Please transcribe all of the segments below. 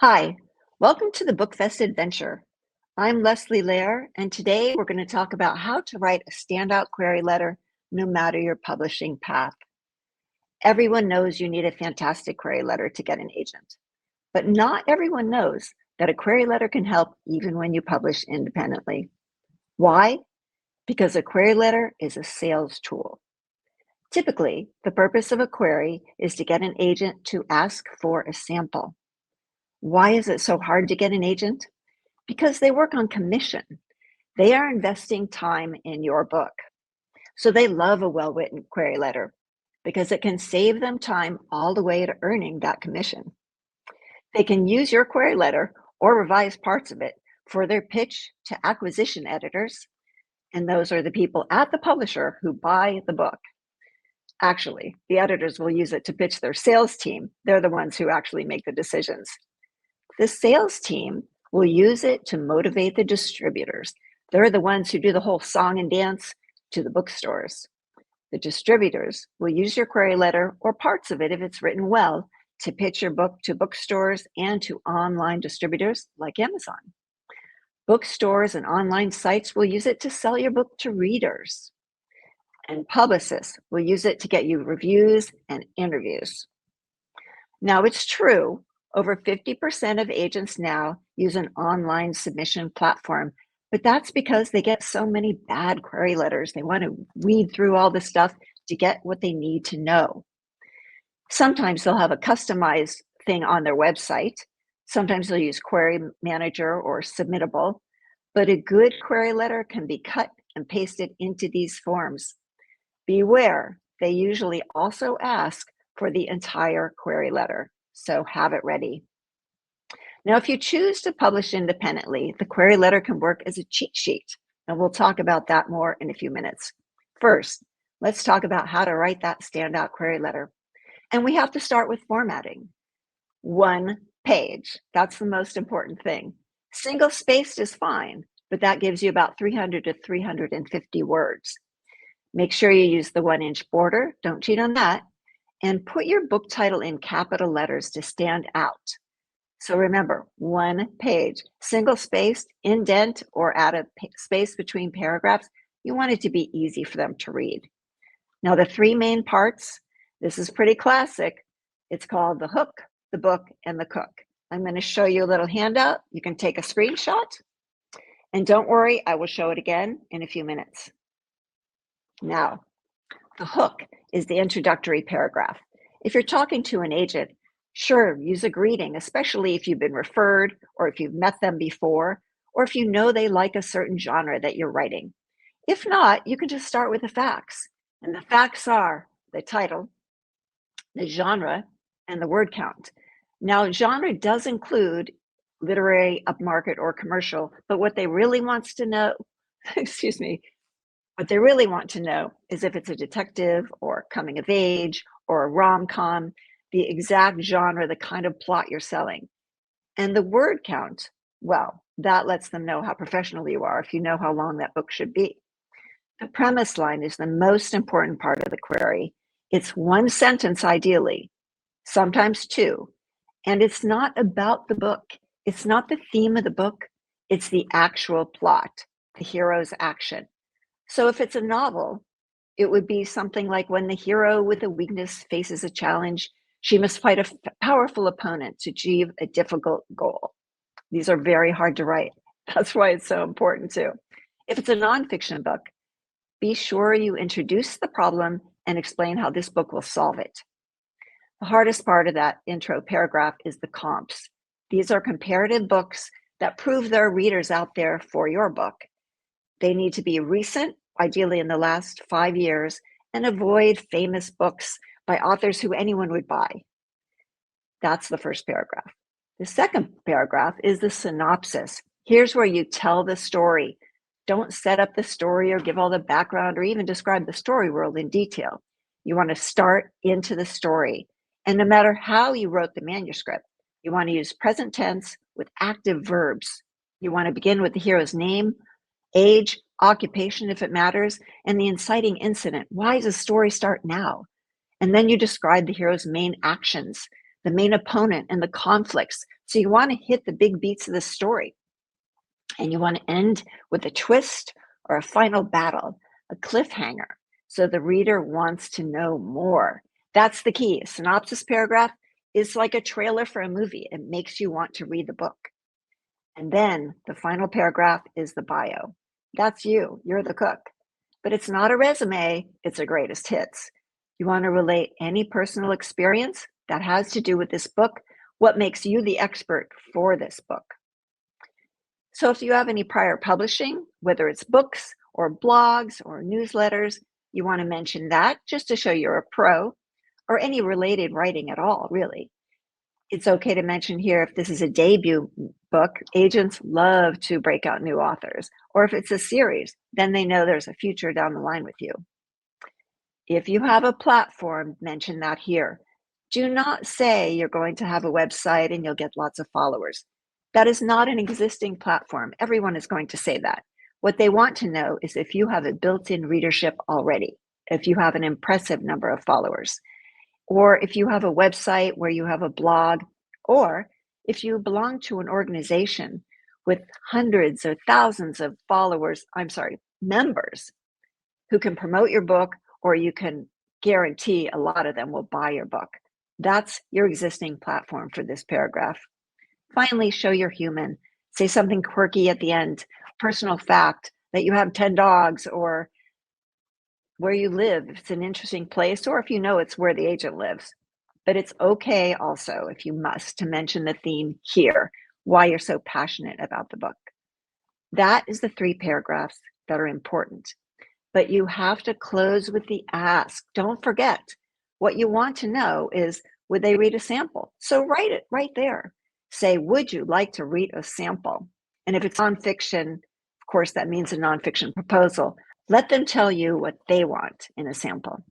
Hi, welcome to the BookFest adventure. I'm Leslie Lehr, and today we're going to talk about how to write a standout query letter no matter your publishing path. Everyone knows you need a fantastic query letter to get an agent, but not everyone knows that a query letter can help even when you publish independently. Why? Because a query letter is a sales tool. Typically, the purpose of a query is to get an agent to ask for a sample. Why is it so hard to get an agent? Because they work on commission. They are investing time in your book. So they love a well-written query letter because it can save them time all the way to earning that commission. They can use your query letter or revise parts of it for their pitch to acquisition editors, and those are the people at the publisher who buy the book. Actually, the editors will use it to pitch their sales team. They're the ones who actually make the decisions. The sales team will use it to motivate the distributors. They're the ones who do the whole song and dance to the bookstores. The distributors will use your query letter or parts of it if it's written well to pitch your book to bookstores and to online distributors like Amazon. Bookstores and online sites will use it to sell your book to readers. And publicists will use it to get you reviews and interviews. Now, it's true, over 50% of agents now use an online submission platform, but that's because they get so many bad query letters. They want to weed through all the stuff to get what they need to know. Sometimes they'll have a customized thing on their website. Sometimes they'll use Query Manager or Submittable, but a good query letter can be cut and pasted into these forms. Beware, they usually also ask for the entire query letter, so have it ready. Now, if you choose to publish independently, the query letter can work as a cheat sheet, and we'll talk about that more in a few minutes. First, let's talk about how to write that standout query letter. And we have to start with formatting. One page, that's the most important thing. Single-spaced is fine, but that gives you about 300 to 350 words. Make sure you use the 1-inch border, don't cheat on that, and put your book title in capital letters to stand out. So remember, one page, single-spaced, indent, or add a space between paragraphs. You want it to be easy for them to read. Now, the three main parts, this is pretty classic. It's called the hook, the book, and the cook. I'm going to show you a little handout. You can take a screenshot. And don't worry, I will show it again in a few minutes. Now, the hook is the introductory paragraph. If you're talking to an agent, sure, use a greeting, especially if you've been referred or if you've met them before, or if you know they like a certain genre that you're writing. If not, you can just start with the facts. And the facts are the title, the genre, and the word count. Now, genre does include literary, upmarket, or commercial, but what they really want to know, what they really want to know is if it's a detective or coming of age or a rom-com, the exact genre, the kind of plot you're selling. And the word count, well, that lets them know how professional you are if you know how long that book should be. The premise line is the most important part of the query. It's one sentence ideally, sometimes two, and it's not about the book. It's not the theme of the book. It's the actual plot, the hero's action. So if it's a novel, it would be something like when the hero with a weakness faces a challenge, she must fight a powerful opponent to achieve a difficult goal. These are very hard to write. That's why it's so important too. If it's a nonfiction book, be sure you introduce the problem and explain how this book will solve it. The hardest part of that intro paragraph is the comps. These are comparative books that prove there are readers out there for your book. They need to be recent, ideally in the last 5 years, and avoid famous books by authors who anyone would buy. That's the first paragraph. The second paragraph is the synopsis. Here's where you tell the story. Don't set up the story or give all the background or even describe the story world in detail. You want to start into the story. And no matter how you wrote the manuscript, you want to use present tense with active verbs. You want to begin with the hero's name, age, occupation if it matters, and the inciting incident. Why does the story start now? And then you describe the hero's main actions, the main opponent, and the conflicts So you want to hit the big beats of the story, and you want to end with a twist or a final battle, a cliffhanger, so the reader wants to know more. That's the key. A synopsis paragraph is like a trailer for a movie. It makes you want to read the book. And then the final paragraph is the bio. That's you. You're the cook. But it's not a resume, it's a greatest hits. You want to relate any personal experience that has to do with this book, what makes you the expert for this book. So if you have any prior publishing, whether it's books or blogs or newsletters, you want to mention that just to show you're a pro, or any related writing at all, really. It's okay to mention here if this is a debut book, agents love to break out new authors. Or if it's a series, then they know there's a future down the line with you. If you have a platform, mention that here. Do not say you're going to have a website and you'll get lots of followers. That is not an existing platform. Everyone is going to say that. What they want to know is if you have a built-in readership already, if you have an impressive number of followers, or if you have a website where you have a blog, or if you belong to an organization with hundreds or thousands of members who can promote your book, or you can guarantee a lot of them will buy your book. That's your existing platform for this paragraph. Finally, show you're human. Say something quirky at the end, personal fact that you have 10 dogs, or where you live, if it's an interesting place, or if you know it's where the agent lives. But it's okay also, if you must, to mention the theme here, why you're so passionate about the book. That is the 3 paragraphs that are important. But you have to close with the ask. Don't forget. What you want to know is, would they read a sample? So write it right there. Say, would you like to read a sample? And if it's nonfiction, of course, that means a nonfiction proposal. Let them tell you what they want in a sample.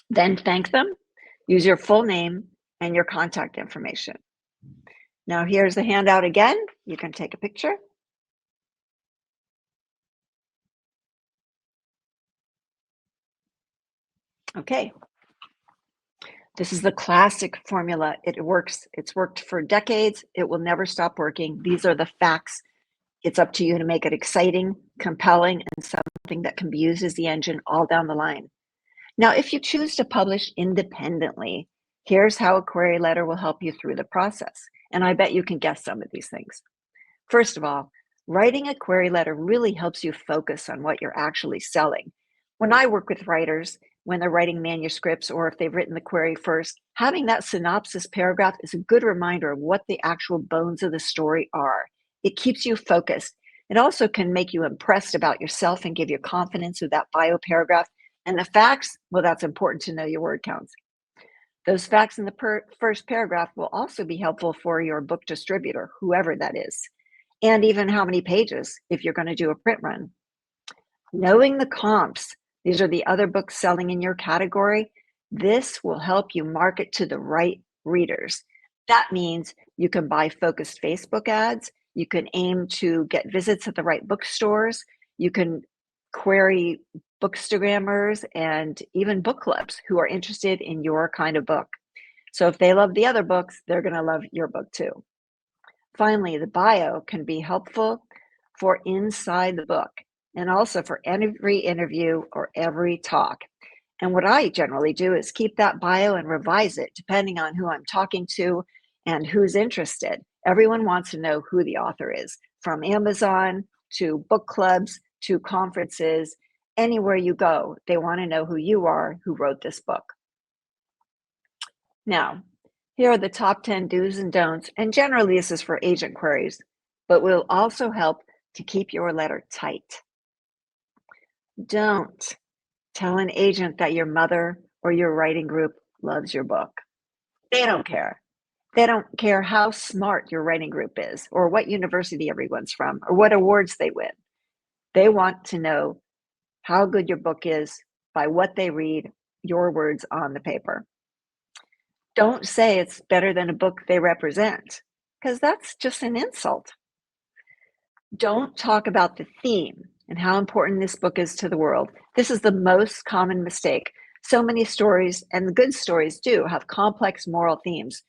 Then thank them. Use your full name and your contact information. Now here's the handout again. You can take a picture. Okay. This is the classic formula. It works. It's worked for decades. It will never stop working. These are the facts. It's up to you to make it exciting, compelling, and something that can be used as the engine all down the line. Now, if you choose to publish independently, here's how a query letter will help you through the process. And I bet you can guess some of these things. First of all, writing a query letter really helps you focus on what you're actually selling. When I work with writers, when they're writing manuscripts or if they've written the query first, having that synopsis paragraph is a good reminder of what the actual bones of the story are. It keeps you focused. It also can make you impressed about yourself and give you confidence with that bio paragraph. And the facts, well, that's important to know your word counts. Those facts in the first paragraph will also be helpful for your book distributor, whoever that is, and even how many pages if you're going to do a print run. Knowing the comps, these are the other books selling in your category, this will help you market to the right readers. That means you can buy focused Facebook ads, you can aim to get visits at the right bookstores, you can query bookstagrammers and even book clubs who are interested in your kind of book. So if they love the other books, they're going to love your book too. Finally, the bio can be helpful for inside the book and also for every interview or every talk. And what I generally do is keep that bio and revise it depending on who I'm talking to and who's interested. Everyone wants to know who the author is, from Amazon to book clubs to conferences. Anywhere you go, they want to know who you are, who wrote this book. Now, here are the top 10 do's and don'ts, and generally this is for agent queries, but will also help to keep your letter tight. Don't tell an agent that your mother or your writing group loves your book. They don't care. They don't care how smart your writing group is, or what university everyone's from, or what awards they win. They want to know how good your book is by what they read, your words on the paper. Don't say it's better than a book they represent, because that's just an insult. Don't talk about the theme and how important this book is to the world. This is the most common mistake. So many stories, and the good stories do, have complex moral themes.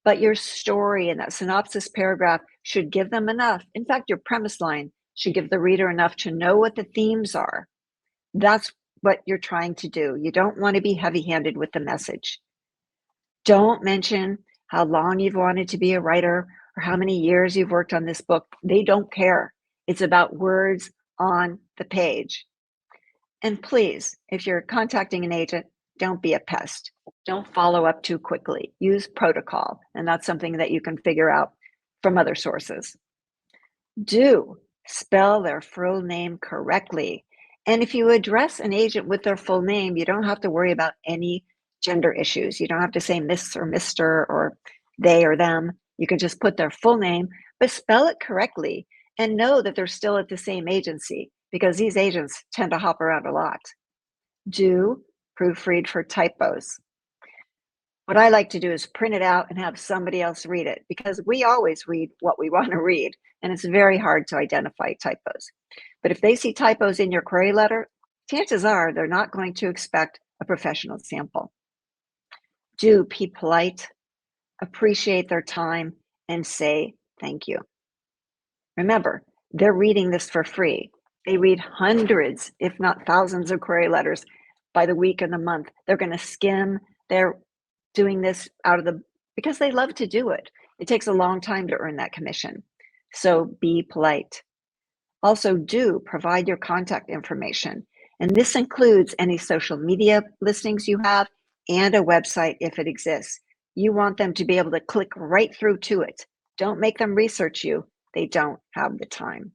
But your story and that synopsis paragraph should give them enough. In fact, your premise line should give the reader enough to know what the themes are. That's what you're trying to do. You don't want to be heavy-handed with the message. Don't mention how long you've wanted to be a writer or how many years you've worked on this book. They don't care. It's about words on the page. And please, if you're contacting an agent, don't be a pest. Don't follow up too quickly. Use protocol, and that's something that you can figure out from other sources. Do spell their full name correctly. And if you address an agent with their full name, you don't have to worry about any gender issues. You don't have to say Miss or Mr. or they or them. You can just put their full name, but spell it correctly and know that they're still at the same agency because these agents tend to hop around a lot. Do proofread for typos. What I like to do is print it out and have somebody else read it because we always read what we want to read, and it's very hard to identify typos. But if they see typos in your query letter, chances are they're not going to expect a professional sample. Do be polite, appreciate their time, and say thank you. Remember, they're reading this for free. They read hundreds, if not thousands of query letters by the week and the month. They're going to skim. They're doing this because they love to do it. It takes a long time to earn that commission. So be polite. Also, do provide your contact information. And this includes any social media listings you have and a website if it exists. You want them to be able to click right through to it. Don't make them research you. They don't have the time.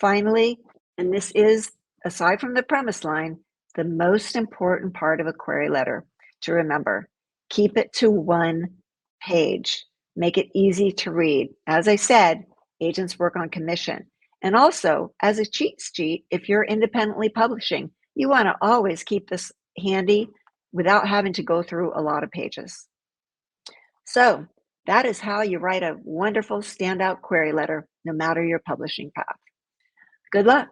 Finally, and this is, aside from the premise line, the most important part of a query letter to remember. Keep it to one page. Make it easy to read. As I said, agents work on commission. And also, as a cheat sheet, if you're independently publishing, you want to always keep this handy without having to go through a lot of pages. So that is how you write a wonderful standout query letter, no matter your publishing path. Good luck.